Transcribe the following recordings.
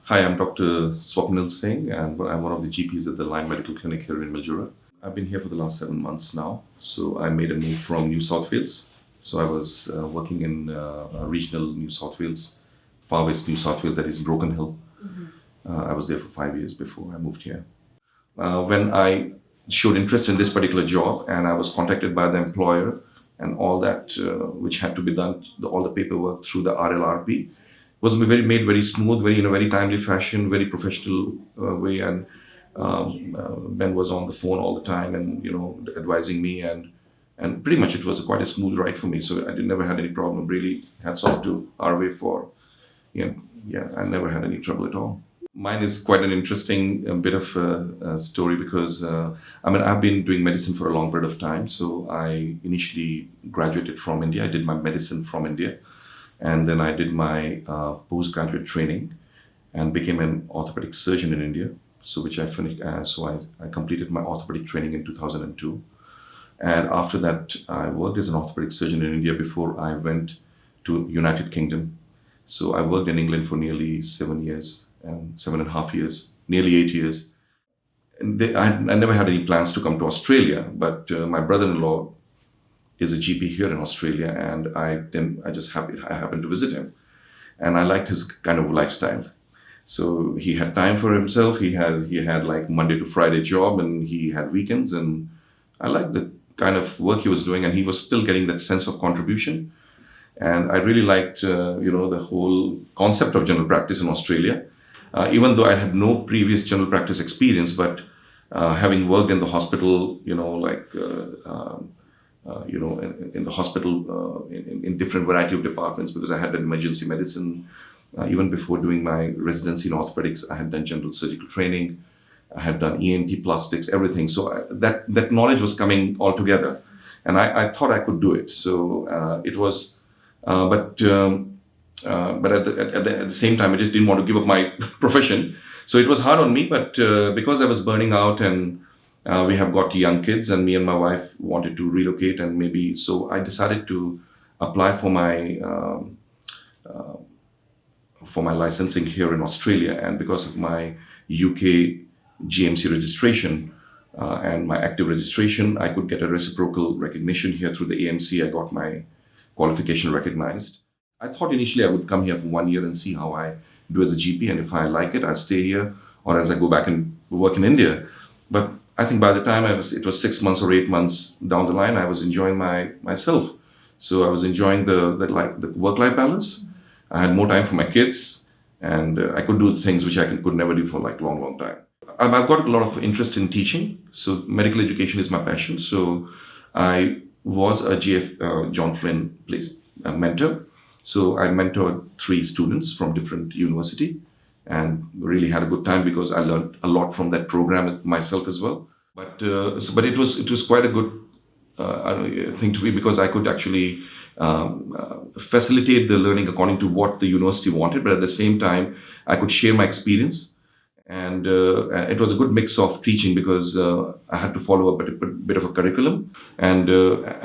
Hi, I'm Dr. Swapnil Singh, and I'm one of the GPs at the Line Medical Clinic here in Mildura. I've been here for the last 7 months now. So I made a move from New South Wales. So I was working in regional New South Wales, far west New South Wales, that is Broken Hill. I was there for 5 years before I moved here. When I showed interest in this particular job and I was contacted by the employer and all that, which had to be done, all the paperwork through the RLRP, was made very smooth, very in a very timely fashion, very professional way. And Ben was on the phone all the time, and advising me, and pretty much it was quite a smooth ride for me. So never had any problem. Really, hats off to RWAV for, I never had any trouble at all. Mine is quite an interesting bit of story because I've been doing medicine for a long period of time. So I initially graduated from India. I did my medicine from India. And then I did my postgraduate training and became an orthopedic surgeon in India. So which I finished. I completed my orthopedic training in 2002. And after that, I worked as an orthopedic surgeon in India before I went to United Kingdom. So I worked in England for nearly 7 years and 7.5 years, nearly 8 years. And I never had any plans to come to Australia, but my brother-in-law is a GP here in Australia, and I happened to visit him, and I liked his kind of lifestyle. So he had time for himself. He had like Monday to Friday job, and he had weekends, and I liked the kind of work he was doing, and he was still getting that sense of contribution. And I really liked the whole concept of general practice in Australia, even though I had no previous general practice experience, but having worked in the hospital, in the hospital in different variety of departments, because I had done emergency medicine. Even before doing my residency in orthopedics, I had done general surgical training. I had done ENT, plastics, everything. So that knowledge was coming all together, and I thought I could do it. So it was, but at the same time, I just didn't want to give up my profession. So it was hard on me, but because I was burning out, and we have got young kids, and me and my wife wanted to relocate, and so I decided to apply for my licensing here in Australia. And because of my UK GMC registration and my active registration, I could get a reciprocal recognition here through the AMC. I got my qualification recognized. I thought initially I would come here for 1 year and see how I do as a GP, and if I like it, I'll stay here, or as I go back and work in India. But I think by the time it was 6 months or 8 months down the line, I was enjoying myself. So I was enjoying the work-life balance. I had more time for my kids, and I could do things which I could never do for like long time. I've got a lot of interest in teaching. So medical education is my passion. So I was a John Flynn mentor. So I mentored 3 students from different university, and really had a good time because I learned a lot from that program myself as well. But it was quite a good thing to be, because I could actually facilitate the learning according to what the university wanted, but at the same time I could share my experience, and it was a good mix of teaching, because I had to follow a bit of a curriculum, and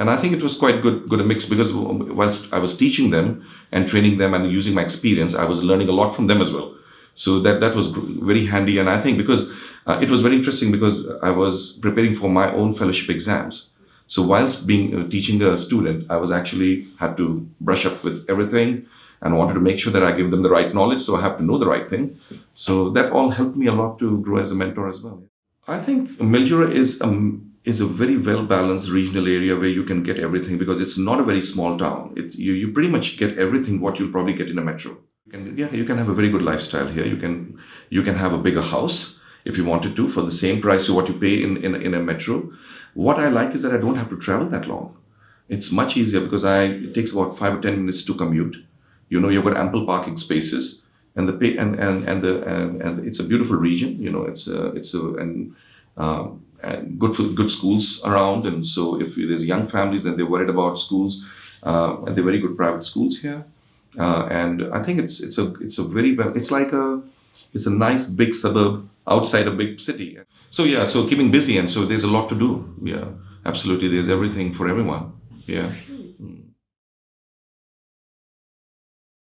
I think it was quite good a mix, because whilst I was teaching them and training them and using my experience, I was learning a lot from them as well. So that was very handy. And I think because it was very interesting, because I was preparing for my own fellowship exams. So whilst teaching a student, I was actually had to brush up with everything, and wanted to make sure that I give them the right knowledge. So I have to know the right thing. So that all helped me a lot to grow as a mentor as well. I think Mildura is a very well-balanced regional area where you can get everything, because it's not a very small town. You pretty much get everything what you'll probably get in a metro. You can have a very good lifestyle here. You can have a bigger house if you wanted to, for the same price of what you pay in a metro. What I like is that I don't have to travel that long. It's much easier, because it takes about 5 or 10 minutes to commute. You've got ample parking spaces, and it's a beautiful region. Good schools around, and so if there's young families and they're worried about schools, and they're very good private schools here. And I think it's a nice big suburb outside a big city. So keeping busy, and so there's a lot to do. Yeah, absolutely. There's everything for everyone. Yeah.